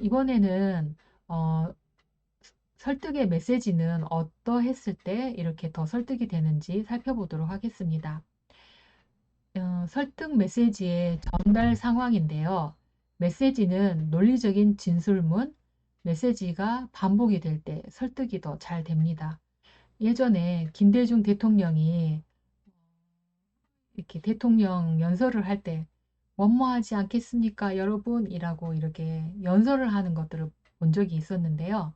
이번에는 어, 설득의 메시지는 어떠했을 때 이렇게 더 설득이 되는지 살펴보도록 하겠습니다. 설득 메시지의 전달 상황인데요. 메시지는 논리적인 진술문, 메시지가 반복이 될 때 설득이 더 잘 됩니다. 예전에 김대중 대통령이 이렇게 대통령 연설을 할 때 원모하지 않겠습니까, 여러분? 이라고 이렇게 연설을 하는 것들을 본 적이 있었는데요.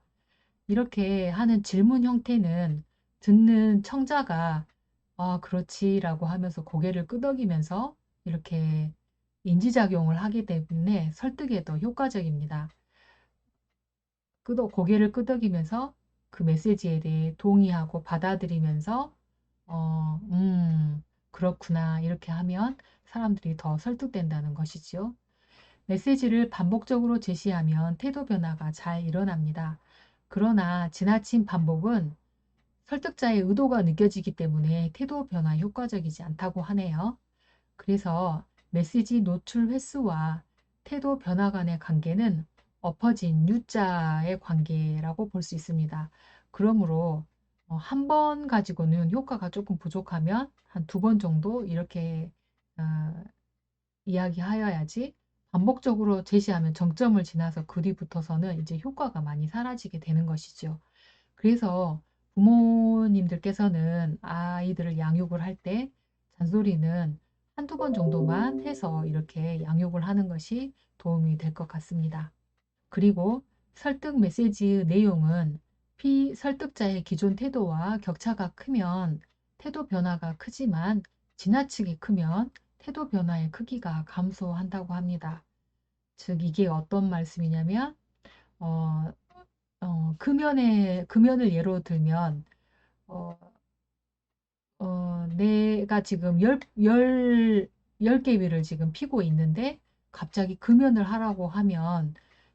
이렇게 하는 질문 형태는 듣는 청자가 아, 그렇지라고 하면서 고개를 끄덕이면서 이렇게 인지작용을 하기 때문에 설득에 더 효과적입니다. 고개를 끄덕이면서 그 메시지에 대해 동의하고 받아들이면서 어, 그렇구나 이렇게 하면 사람들이 더 설득된다는 것이죠. 메시지를 반복적으로 제시하면 태도 변화가 잘 일어납니다. 그러나 지나친 반복은 설득자의 의도가 느껴지기 때문에 태도 변화 효과적이지 않다고 하네요. 그래서 메시지 노출 횟수와 태도 변화 간의 관계는 엎어진 U자의 관계라고 볼 수 있습니다. 그러므로 한 번 가지고는 효과가 조금 부족하면 한 두 번 정도 이렇게 어, 이야기하여야지 반복적으로 제시하면 정점을 지나서 그 뒤부터서는 이제 효과가 많이 사라지게 되는 것이죠. 그래서 부모님들께서는 아이들을 양육을 할 때 잔소리는 한두 번 정도만 해서 이렇게 양육을 하는 것이 도움이 될 것 같습니다. 그리고 설득 메시지의 내용은 피설득자의 기존 태도와 격차가 크면 태도 변화가 크지만 지나치게 크면 태도 변화의 크기가 감소한다고 합니다. 즉, 이게 어떤 말씀이냐면, 어, 금연을 예로 들면, 어, 내가 지금 열 개비를 지금 피고 있는데 갑자기 금연을 하라고 하면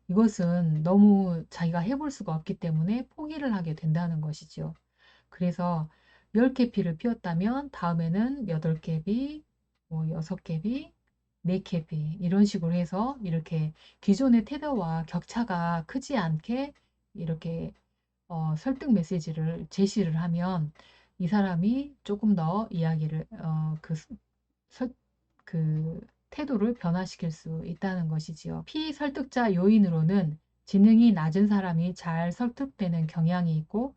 이것은 너무 자기가 해볼 수가 없기 때문에 포기를 하게 된다는 것이죠. 그래서 10개피를 피웠다면 다음에는 8개비, 뭐 6개비, 4개비 이런 식으로 해서 이렇게 기존의 태도와 격차가 크지 않게 이렇게 설득 메시지를 제시를 하면 이 사람이 조금 더 이야기를 설- 그 태도를 변화시킬 수 있다는 것이지요. 피설득자 요인으로는 지능이 낮은 사람이 잘 설득되는 경향이 있고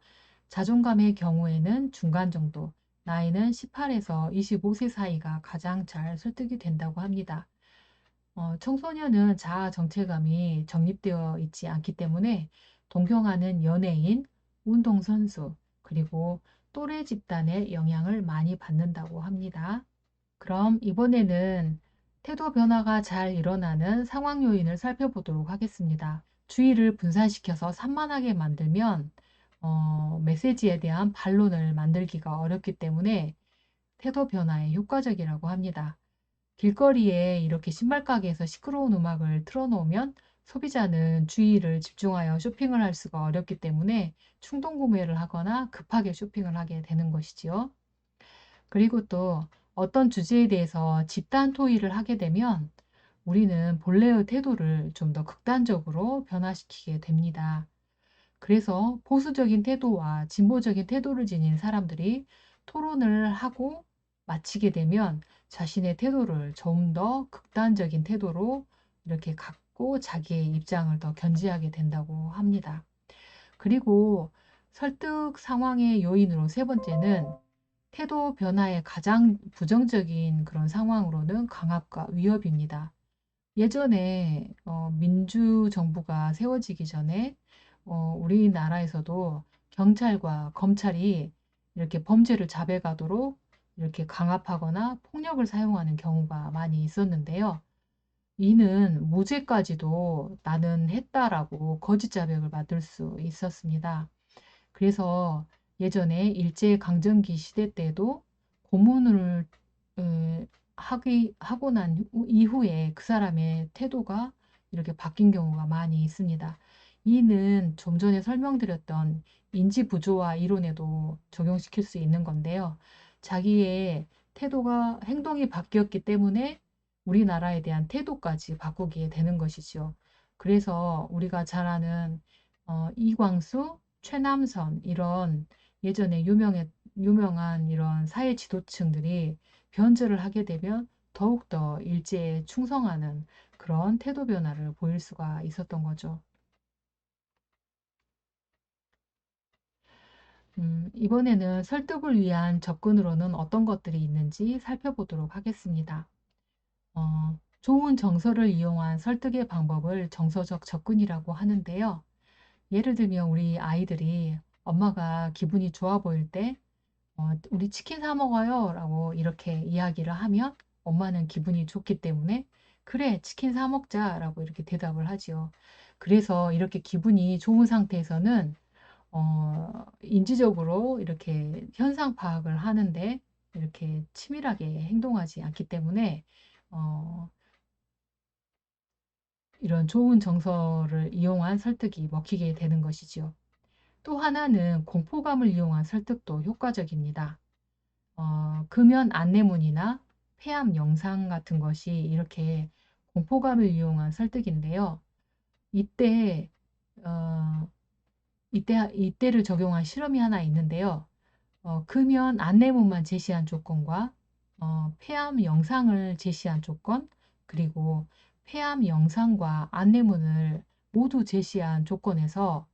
자존감의 경우에는 중간 정도, 나이는 18에서 25세 사이가 가장 잘 설득이 된다고 합니다. 청소년은 자아 정체감이 정립되어 있지 않기 때문에 동경하는 연예인, 운동선수, 그리고 또래 집단의 영향을 많이 받는다고 합니다. 그럼 이번에는 태도 변화가 잘 일어나는 상황 요인을 살펴보도록 하겠습니다. 주의를 분산시켜서 산만하게 만들면 메시지에 대한 반론을 만들기가 어렵기 때문에 태도 변화에 효과적이라고 합니다. 길거리에 이렇게 신발 가게에서 시끄러운 음악을 틀어놓으면 소비자는 주의를 집중하여 쇼핑을 할 수가 어렵기 때문에 충동 구매를 하거나 급하게 쇼핑을 하게 되는 것이지요. 그리고 또 어떤 주제에 대해서 집단 토의를 하게 되면 우리는 본래의 태도를 좀 더 극단적으로 변화시키게 됩니다. 그래서 보수적인 태도와 진보적인 태도를 지닌 사람들이 토론을 하고 마치게 되면 자신의 태도를 좀 더 극단적인 태도로 이렇게 갖고 자기의 입장을 더 견지하게 된다고 합니다. 그리고 설득 상황의 요인으로 세 번째는 태도 변화의 가장 부정적인 그런 상황으로는 강압과 위협입니다. 예전에 민주정부가 세워지기 전에 우리나라에서도 경찰과 검찰이 이렇게 범죄를 잡아가도록 이렇게 강압하거나 폭력을 사용하는 경우가 많이 있었는데요. 이는 무죄까지도 나는 했다라고 거짓 자백을 받을 수 있었습니다. 그래서 예전에 일제강점기 시대 때도 고문을 하고 난 이후에 그 사람의 태도가 이렇게 바뀐 경우가 많이 있습니다. 이는 좀 전에 설명드렸던 인지 부조화 이론에도 적용시킬 수 있는 건데요. 자기의 행동이 바뀌었기 때문에 우리나라에 대한 태도까지 바꾸게 되는 것이죠. 그래서 우리가 잘 아는 이광수, 최남선 이런 예전에 유명한 이런 사회 지도층들이 변절을 하게 되면 더욱더 일제에 충성하는 그런 태도 변화를 보일 수가 있었던 거죠. 이번에는 설득을 위한 접근으로는 어떤 것들이 있는지 살펴보도록 하겠습니다. 좋은 정서를 이용한 설득의 방법을 정서적 접근이라고 하는데요. 예를 들면 우리 아이들이 엄마가 기분이 좋아 보일 때 우리 치킨 사 먹어요 라고 이렇게 이야기를 하면 엄마는 기분이 좋기 때문에 그래 치킨 사 먹자 라고 이렇게 대답을 하지요. 그래서 이렇게 기분이 좋은 상태에서는 인지적으로 이렇게 현상 파악을 하는데 이렇게 치밀하게 행동하지 않기 때문에 어, 이런 좋은 정서를 이용한 설득이 먹히게 되는 것이지요. 또 하나는 공포감을 이용한 설득도 효과적입니다. 금연 안내문이나 폐암 영상 같은 것이 이렇게 공포감을 이용한 설득인데요. 이때, 어, 이때를 적용한 실험이 하나 있는데요. 금연 안내문만 제시한 조건과 폐암 영상을 제시한 조건, 그리고 폐암 영상과 안내문을 모두 제시한 조건에서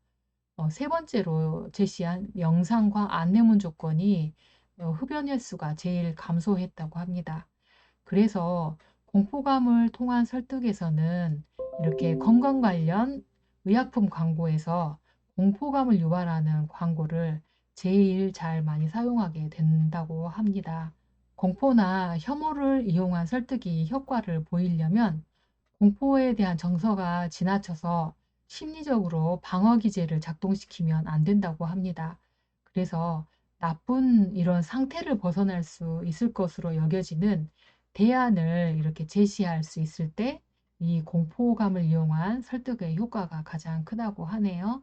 세 번째로 제시한 영상과 안내문 조건이 흡연 횟수가 제일 감소했다고 합니다. 그래서 공포감을 통한 설득에서는 이렇게 건강 관련 의약품 광고에서 공포감을 유발하는 광고를 제일 잘 많이 사용하게 된다고 합니다. 공포나 혐오를 이용한 설득이 효과를 보이려면 공포에 대한 정서가 지나쳐서 심리적으로 방어 기제를 작동시키면 안 된다고 합니다. 그래서 나쁜 이런 상태를 벗어날 수 있을 것으로 여겨지는 대안을 이렇게 제시할 수 있을 때 이 공포감을 이용한 설득의 효과가 가장 크다고 하네요.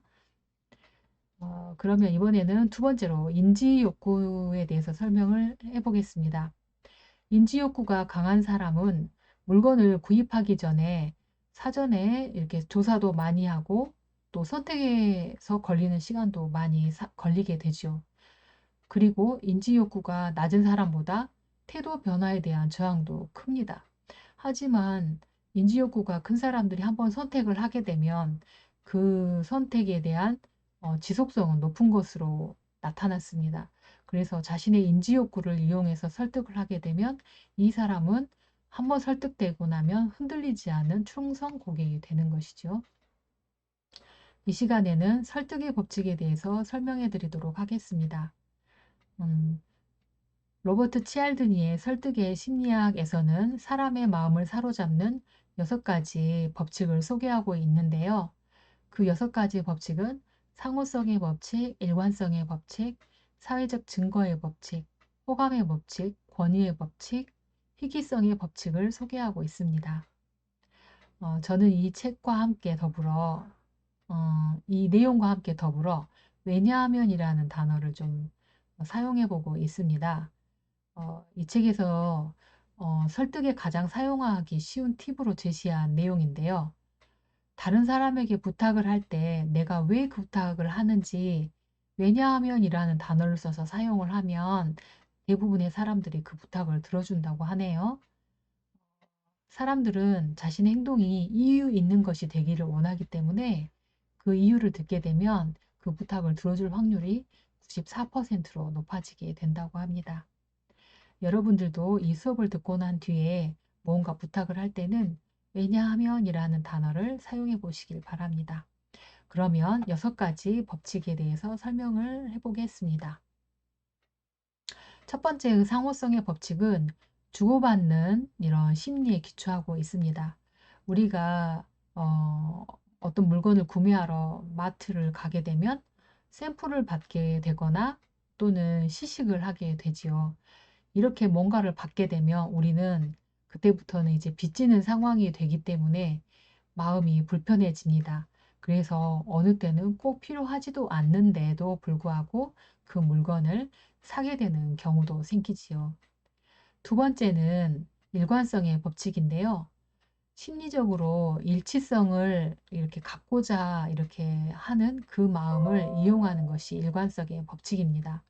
그러면 이번에는 두 번째로 인지 욕구에 대해서 설명을 해보겠습니다. 인지 욕구가 강한 사람은 물건을 구입하기 전에 사전에 이렇게 조사도 많이 하고 또 선택에서 걸리는 시간도 많이 걸리게 되죠. 그리고 인지 욕구가 낮은 사람보다 태도 변화에 대한 저항도 큽니다. 하지만 인지 욕구가 큰 사람들이 한번 선택을 하게 되면 그 선택에 대한 지속성은 높은 것으로 나타났습니다. 그래서 자신의 인지 욕구를 이용해서 설득을 하게 되면 이 사람은 한번 설득되고 나면 흔들리지 않는 충성 고객이 되는 것이죠. 이 시간에는 설득의 법칙에 대해서 설명해 드리도록 하겠습니다. 음, 로버트 치알드니의 설득의 심리학에서는 사람의 마음을 사로잡는 6가지 법칙을 소개하고 있는데요. 그 6가지 법칙은 상호성의 법칙, 일관성의 법칙, 사회적 증거의 법칙, 호감의 법칙, 권위의 법칙, 희귀성의 법칙을 소개하고 있습니다. 저는 이 책과 함께 더불어 이 내용과 함께 더불어 왜냐하면이라는 단어를 좀 사용해 보고 있습니다. 이 책에서 설득에 가장 사용하기 쉬운 팁으로 제시한 내용인데요. 다른 사람에게 부탁을 할 때 내가 왜 그 부탁을 하는지 왜냐하면이라는 단어를 써서 사용을 하면 대부분의 사람들이 그 부탁을 들어준다고 하네요. 사람들은 자신의 행동이 이유 있는 것이 되기를 원하기 때문에 그 이유를 듣게 되면 그 부탁을 들어줄 확률이 94%로 높아지게 된다고 합니다. 여러분들도 이 수업을 듣고 난 뒤에 뭔가 부탁을 할 때는 왜냐하면이라는 단어를 사용해 보시길 바랍니다. 그러면 6가지 법칙에 대해서 설명을 해보겠습니다. 첫 번째 상호성의 법칙은 주고받는 이런 심리에 기초하고 있습니다. 우리가 어떤 물건을 구매하러 마트를 가게 되면 샘플을 받게 되거나 또는 시식을 하게 되지요. 이렇게 뭔가를 받게 되면 우리는 그때부터는 이제 빚지는 상황이 되기 때문에 마음이 불편해집니다. 그래서 어느 때는 꼭 필요하지도 않는데도 불구하고 그 물건을 사게 되는 경우도 생기지요. 두 번째는 일관성의 법칙인데요. 심리적으로 일치성을 이렇게 갖고자 이렇게 하는 그 마음을 이용하는 것이 일관성의 법칙입니다.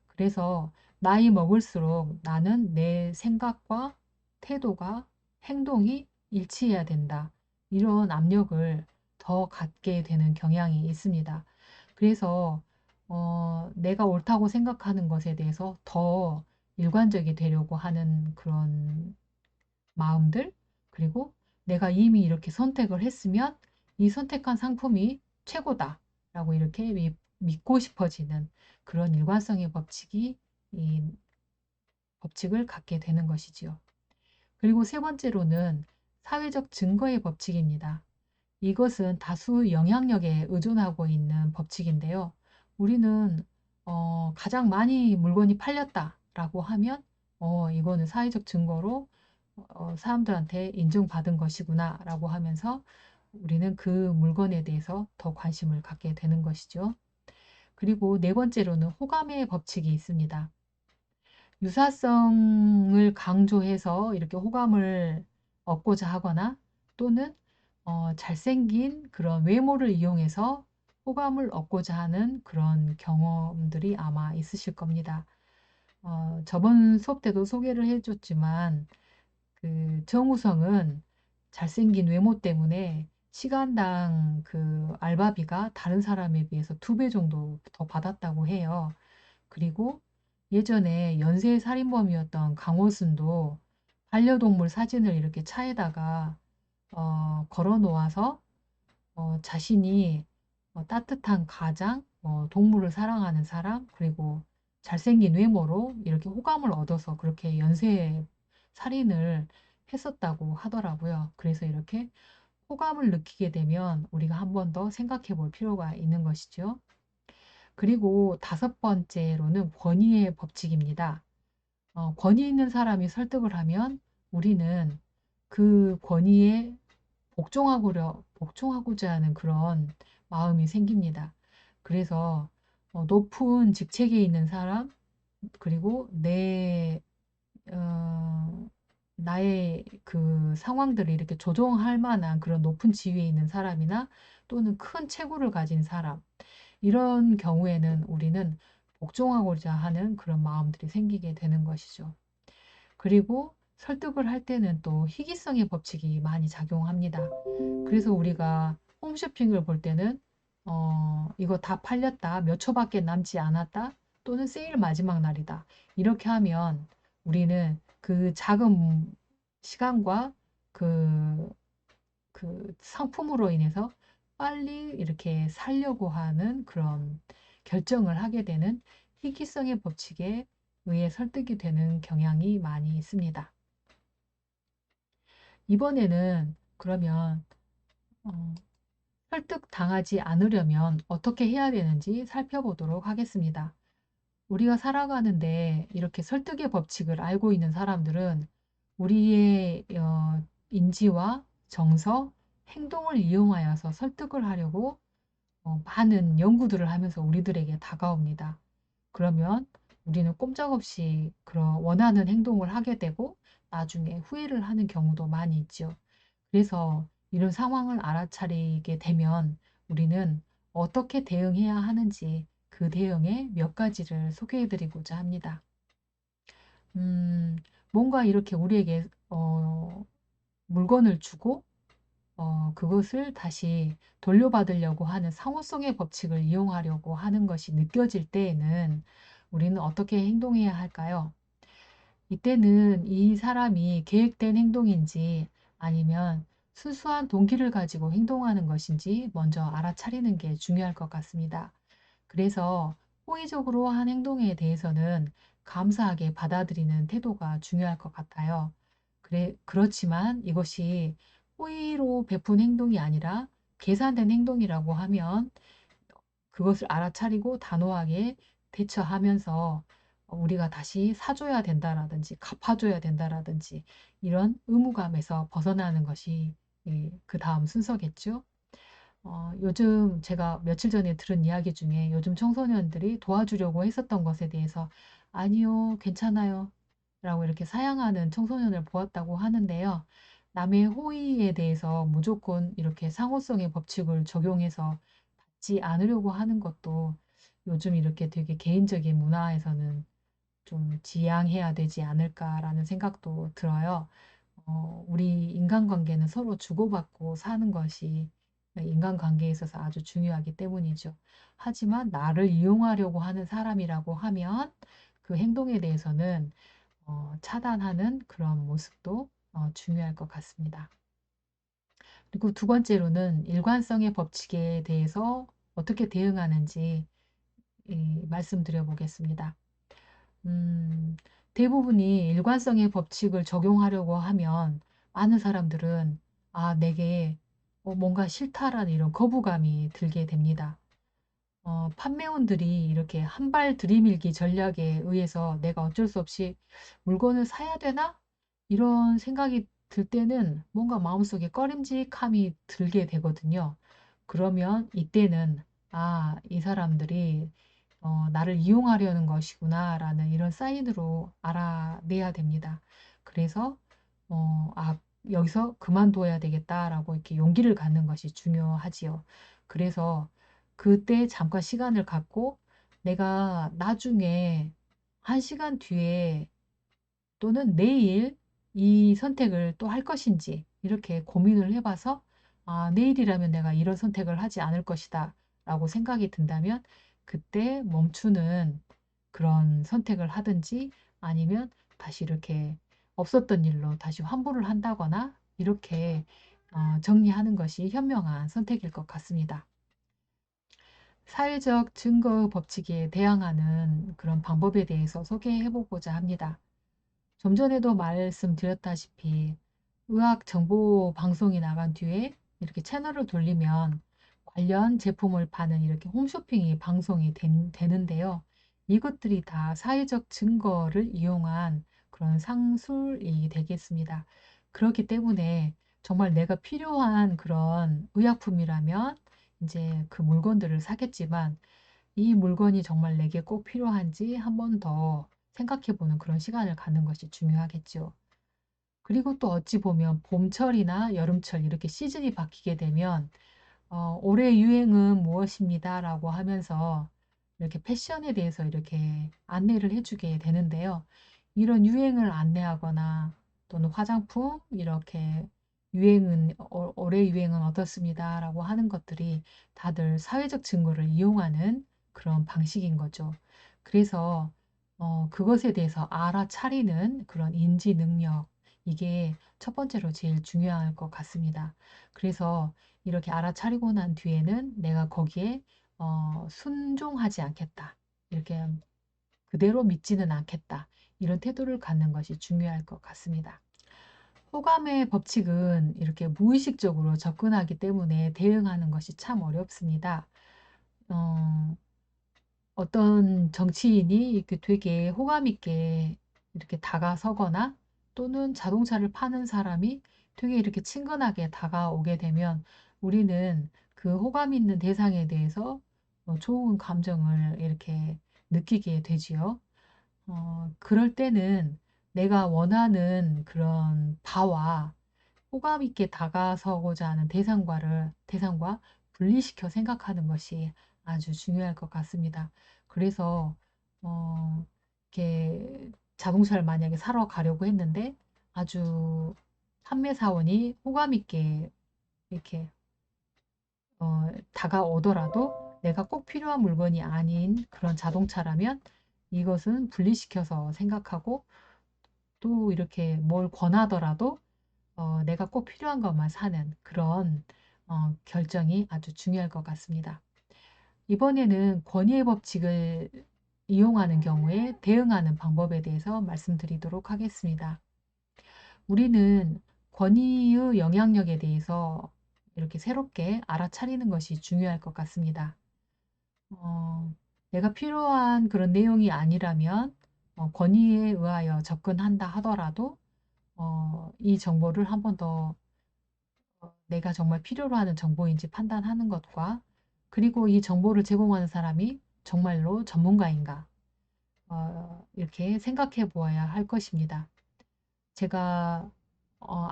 그래서 나이 먹을수록 나는 내 생각과 태도가 행동이 일치해야 된다. 이런 압력을 더 갖게 되는 경향이 있습니다. 그래서 내가 옳다고 생각하는 것에 대해서 더 일관적이 되려고 하는 그런 마음들, 그리고 내가 이미 이렇게 선택을 했으면 이 선택한 상품이 최고다 라고 이렇게 믿고 싶어지는 그런 일관성의 법칙이 이 법칙을 갖게 되는 것이지요. 그리고 세 번째로는 사회적 증거의 법칙입니다. 이것은 다수 영향력에 의존하고 있는 법칙인데요. 우리는 가장 많이 물건이 팔렸다라고 하면 이거는 사회적 증거로 사람들한테 인정받은 것이구나 라고 하면서 우리는 그 물건에 대해서 더 관심을 갖게 되는 것이죠. 그리고 네 번째로는 호감의 법칙이 있습니다. 유사성을 강조해서 이렇게 호감을 얻고자 하거나 또는 잘생긴 그런 외모를 이용해서 호감을 얻고자 하는 그런 경험들이 아마 있으실 겁니다. 저번 수업 때도 소개를 해줬지만 그 정우성은 잘생긴 외모 때문에 시간당 그 알바비가 다른 사람에 비해서 2배 정도 더 받았다고 해요. 그리고 예전에 연쇄 살인범이었던 강호순도 반려동물 사진을 이렇게 차에다가 걸어 놓아서 자신이 따뜻한 가장, 동물을 사랑하는 사람, 그리고 잘생긴 외모로 이렇게 호감을 얻어서 그렇게 연쇄 살인을 했었다고 하더라고요. 그래서 이렇게 호감을 느끼게 되면 우리가 한 번 더 생각해 볼 필요가 있는 것이죠. 그리고 다섯 번째로는 권위의 법칙입니다. 권위 있는 사람이 설득을 하면 우리는 그 권위에 복종하고자 하는 그런 마음이 생깁니다. 그래서 높은 직책에 있는 사람, 그리고 나의 그 상황들을 이렇게 조정할 만한 그런 높은 지위에 있는 사람이나 또는 큰 체구를 가진 사람, 이런 경우에는 우리는 복종하고자 하는 그런 마음들이 생기게 되는 것이죠. 그리고 설득을 할 때는 또 희귀성의 법칙이 많이 작용합니다. 그래서 우리가 홈쇼핑을 볼 때는 이거 다 팔렸다, 몇 초밖에 남지 않았다, 또는 세일 마지막 날이다. 이렇게 하면 우리는 그 작은 시간과 그, 그 상품으로 인해서 빨리 이렇게 살려고 하는 그런 결정을 하게 되는 희귀성의 법칙에 의해 설득이 되는 경향이 많이 있습니다. 이번에는 그러면 설득당하지 않으려면 어떻게 해야 되는지 살펴보도록 하겠습니다. 우리가 살아가는데 이렇게 설득의 법칙을 알고 있는 사람들은 우리의 인지와 정서, 행동을 이용하여서 설득을 하려고 많은 연구들을 하면서 우리들에게 다가옵니다. 그러면 우리는 꼼짝없이 그런 원하는 행동을 하게 되고 나중에 후회를 하는 경우도 많이 있죠. 그래서 이런 상황을 알아차리게 되면 우리는 어떻게 대응해야 하는지 그 대응의 몇 가지를 소개해 드리고자 합니다. 음, 뭔가 이렇게 우리에게 물건을 주고 그것을 다시 돌려받으려고 하는 상호성의 법칙을 이용하려고 하는 것이 느껴질 때에는 우리는 어떻게 행동해야 할까요? 이때는 이 사람이 계획된 행동인지 아니면 순수한 동기를 가지고 행동하는 것인지 먼저 알아차리는 게 중요할 것 같습니다. 그래서 호의적으로 한 행동에 대해서는 감사하게 받아들이는 태도가 중요할 것 같아요. 그렇지만 이것이 호의로 베푼 행동이 아니라 계산된 행동이라고 하면 그것을 알아차리고 단호하게 대처하면서 우리가 다시 사줘야 된다라든지 갚아줘야 된다라든지 이런 의무감에서 벗어나는 것이 그 다음 순서겠죠. 요즘 제가 며칠 전에 들은 이야기 중에 요즘 청소년들이 도와주려고 했었던 것에 대해서 아니요, 괜찮아요 라고 이렇게 사양하는 청소년을 보았다고 하는데요. 남의 호의에 대해서 무조건 이렇게 상호성의 법칙을 적용해서 받지 않으려고 하는 것도 요즘 이렇게 되게 개인적인 문화에서는 좀 지양해야 되지 않을까라는 생각도 들어요. 우리 인간관계는 서로 주고받고 사는 것이 인간관계에 있어서 아주 중요하기 때문이죠. 하지만 나를 이용하려고 하는 사람이라고 하면 그 행동에 대해서는 차단하는 그런 모습도 중요할 것 같습니다. 그리고 두 번째로는 일관성의 법칙에 대해서 어떻게 대응하는지 말씀드려 보겠습니다. 음, 대부분이 일관성의 법칙을 적용하려고 하면 많은 사람들은 내게 뭔가 싫다라는 이런 거부감이 들게 됩니다. 판매원들이 이렇게 한 발 들이밀기 전략에 의해서 내가 어쩔 수 없이 물건을 사야 되나? 이런 생각이 들 때는 뭔가 마음속에 꺼림직함이 들게 되거든요. 그러면 이때는 이 사람들이 나를 이용하려는 것이구나라는 이런 사인으로 알아내야 됩니다. 그래서 여기서 그만둬야 되겠다라고 이렇게 용기를 갖는 것이 중요하지요. 그래서 그때 잠깐 시간을 갖고 내가 나중에 한 시간 뒤에 또는 내일 이 선택을 또 할 것인지 이렇게 고민을 해봐서 내일이라면 내가 이런 선택을 하지 않을 것이다 라고 생각이 든다면 그때 멈추는 그런 선택을 하든지 아니면 다시 이렇게 없었던 일로 다시 환불을 한다거나 이렇게 정리하는 것이 현명한 선택일 것 같습니다. 사회적 증거 법칙에 대항하는 그런 방법에 대해서 소개해 보고자 합니다. 좀 전에도 말씀드렸다시피 의학 정보 방송이 나간 뒤에 이렇게 채널을 돌리면 관련 제품을 파는 이렇게 홈쇼핑이 방송이 되는데요. 이것들이 다 사회적 증거를 이용한 그런 상술이 되겠습니다. 그렇기 때문에 정말 내가 필요한 그런 의약품이라면 이제 그 물건들을 사겠지만 이 물건이 정말 내게 꼭 필요한지 한 번 더 생각해 보는 그런 시간을 갖는 것이 중요하겠죠. 그리고 또 어찌 보면 봄철이나 여름철 이렇게 시즌이 바뀌게 되면 올해 유행은 무엇입니다 라고 하면서 이렇게 패션에 대해서 이렇게 안내를 해주게 되는데요. 이런 유행을 안내하거나 또는 화장품 이렇게 올해 유행은 어떻습니다 라고 하는 것들이 다들 사회적 증거를 이용하는 그런 방식인 거죠. 그래서 그것에 대해서 알아차리는 그런 인지 능력 이게 첫 번째로 제일 중요할 것 같습니다. 그래서 이렇게 알아차리고 난 뒤에는 내가 거기에 순종하지 않겠다. 이렇게 그대로 믿지는 않겠다. 이런 태도를 갖는 것이 중요할 것 같습니다. 호감의 법칙은 이렇게 무의식적으로 접근하기 때문에 대응하는 것이 참 어렵습니다. 어, 어떤 정치인이 이렇게 되게 호감 있게 이렇게 다가서거나 또는 자동차를 파는 사람이 되게 이렇게 친근하게 다가오게 되면 우리는 그 호감 있는 대상에 대해서 좋은 감정을 이렇게 느끼게 되지요. 그럴 때는 내가 원하는 그런 바와 호감 있게 다가서고자 하는 대상과 분리시켜 생각하는 것이 아주 중요할 것 같습니다. 그래서, 이렇게 자동차를 만약에 사러 가려고 했는데 아주 판매사원이 호감 있게 이렇게 다가오더라도 내가 꼭 필요한 물건이 아닌 그런 자동차라면 이것은 분리시켜서 생각하고 또 이렇게 뭘 권하더라도 내가 꼭 필요한 것만 사는 그런 결정이 아주 중요할 것 같습니다. 이번에는 권위의 법칙을 이용하는 경우에 대응하는 방법에 대해서 말씀드리도록 하겠습니다. 우리는 권위의 영향력에 대해서 이렇게 새롭게 알아차리는 것이 중요할 것 같습니다. 어, 내가 필요한 그런 내용이 아니라면 권위에 의하여 접근한다 하더라도 이 정보를 한 번 더 내가 정말 필요로 하는 정보인지 판단하는 것과 그리고 이 정보를 제공하는 사람이 정말로 전문가인가 이렇게 생각해 보아야 할 것입니다. 제가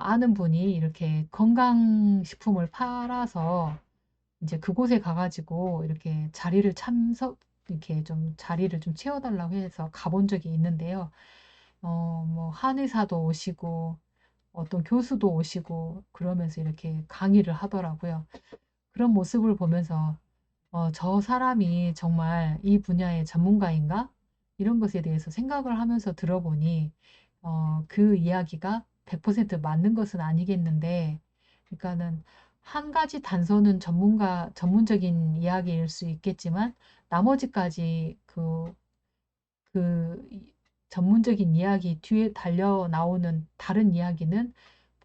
아는 분이 이렇게 건강식품을 팔아서 이제 그곳에 가가지고 이렇게 이렇게 좀 자리를 좀 채워달라고 해서 가본 적이 있는데요. 뭐 한의사도 오시고 어떤 교수도 오시고 그러면서 이렇게 강의를 하더라고요. 그런 모습을 보면서 저 사람이 정말 이 분야의 전문가인가? 이런 것에 대해서 생각을 하면서 들어보니 그 이야기가 100% 맞는 것은 아니겠는데, 그러니까는 한 가지 단서는 전문적인 이야기일 수 있겠지만, 나머지까지 전문적인 이야기 뒤에 달려 나오는 다른 이야기는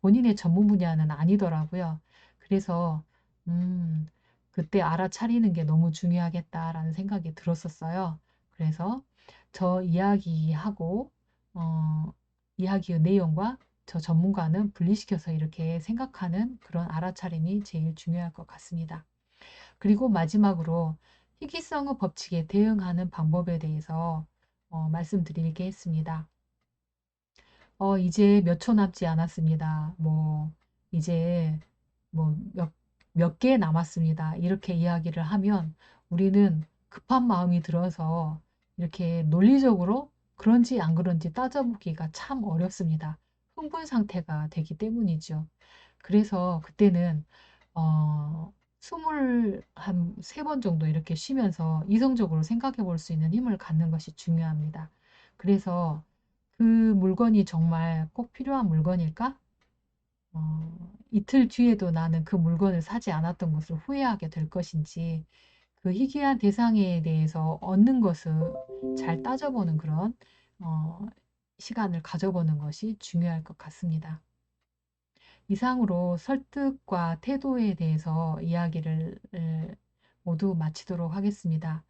본인의 전문 분야는 아니더라고요. 그래서, 음, 그때 알아차리는 게 너무 중요하겠다라는 생각이 들었었어요. 그래서 저 이야기하고, 어, 이야기의 내용과 저 전문가는 분리시켜서 이렇게 생각하는 그런 알아차림이 제일 중요할 것 같습니다. 그리고 마지막으로 희귀성의 법칙에 대응하는 방법에 대해서 말씀드리겠습니다. 이제 몇 초 남지 않았습니다. 이제 몇 개 남았습니다. 이렇게 이야기를 하면 우리는 급한 마음이 들어서 이렇게 논리적으로 그런지 안 그런지 따져보기가 참 어렵습니다. 흥분 상태가 되기 때문이죠. 그래서 그때는 숨을 한 3번 정도 이렇게 쉬면서 이성적으로 생각해 볼 수 있는 힘을 갖는 것이 중요합니다. 그래서 그 물건이 정말 꼭 필요한 물건일까? 이틀 뒤에도 나는 그 물건을 사지 않았던 것을 후회하게 될 것인지, 그 희귀한 대상에 대해서 얻는 것을 잘 따져보는 그런 어, 시간을 가져보는 것이 중요할 것 같습니다. 이상으로 설득과 태도에 대해서 이야기를 모두 마치도록 하겠습니다.